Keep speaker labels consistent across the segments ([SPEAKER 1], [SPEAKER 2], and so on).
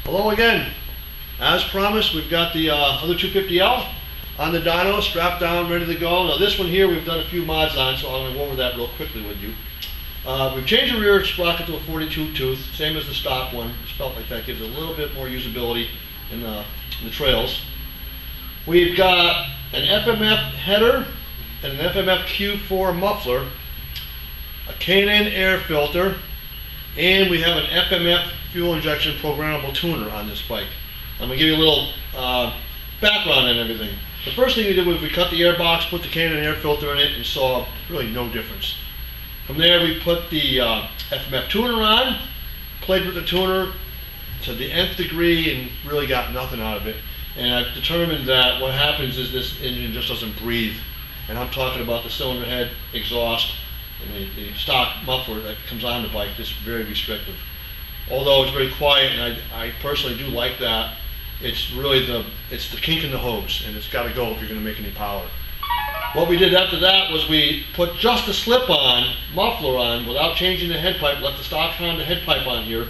[SPEAKER 1] Hello again. As promised, we've got the other 250L on the dyno, strapped down, ready to go. Now this one here we've done a few mods on, so I'm going to go over that real quickly with you. We've changed the rear sprocket to a 42 tooth, same as the stock one. Just felt like that gives a little bit more usability in the trails. We've got an FMF header and an FMF Q4 muffler, a K&N air filter, and we have an FMF fuel injection programmable tuner on this bike. I'm going to give you a little background on everything. The first thing we did was we cut the air box, put the K&N air filter in it, and saw really no difference. From there we put the FMF tuner on, played with the tuner to the nth degree, and really got nothing out of it. And I've determined that what happens is this engine just doesn't breathe. And I'm talking about the cylinder head, exhaust, and the stock muffler that comes on the bike. It's very restrictive. Although it's very quiet, and I personally do like that, it's really the kink in the hose, and it's got to go if you're going to make any power. What we did after that was we put just a slip-on muffler on without changing the head pipe, left the stock Honda head pipe on here.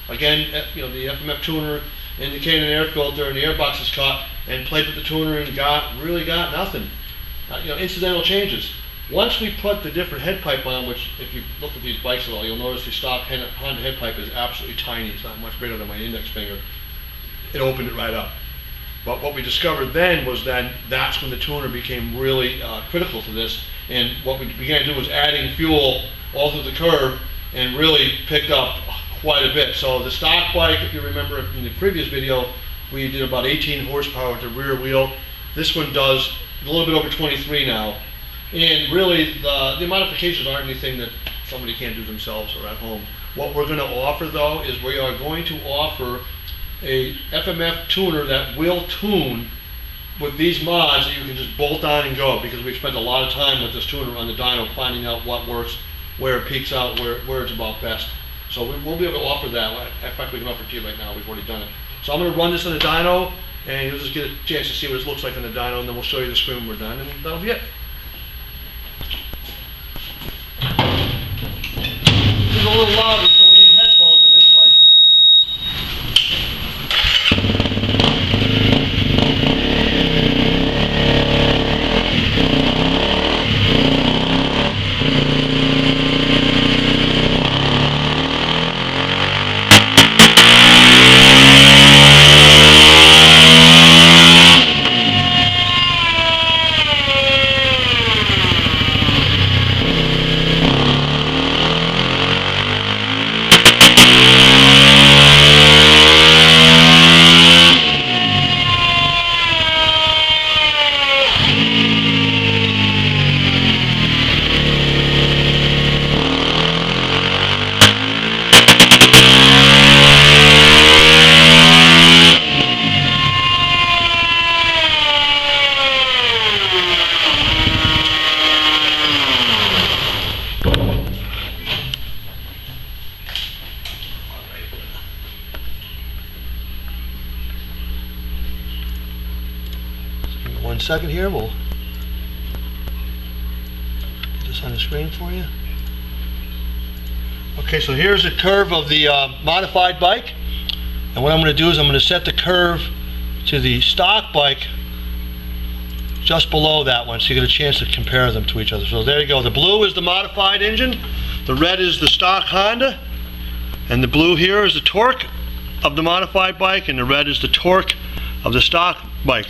[SPEAKER 1] Again, the FMF tuner and the K&N air filter and the air box is cut, and played with the tuner and really got nothing. Incidental changes. Once we put the different head pipe on, which if you look at these bikes at all, you'll notice the stock Honda head pipe is absolutely tiny. It's not much bigger than my index finger. It opened it right up. But what we discovered then was that that's when the tuner became really critical to this. And what we began to do was adding fuel all through the curve and really picked up quite a bit. So the stock bike, if you remember in the previous video, we did about 18 horsepower with the rear wheel. This one does a little bit over 23 now. And really, the modifications aren't anything that somebody can't do themselves or at home. What we're going to offer, though, is we are going to offer a FMF tuner that will tune with these mods that you can just bolt on and go, because we've spent a lot of time with this tuner on the dyno finding out what works, where it peaks out, where it's about best. So we'll be able to offer that. In fact, we can offer it to you right now. We've already done it. So I'm going to run this on the dyno, and you'll just get a chance to see what it looks like on the dyno, and then we'll show you the screen when we're done, and that'll be it. It's a little louder, so we need headphones in this bike. One second here, we'll put this on the screen for you. Okay, so here's the curve of the modified bike, and what I'm going to do is I'm going to set the curve to the stock bike just below that one, so you get a chance to compare them to each other. So there you go. The blue is the modified engine, the red is the stock Honda, and the blue here is the torque of the modified bike, and the red is the torque of the stock bike.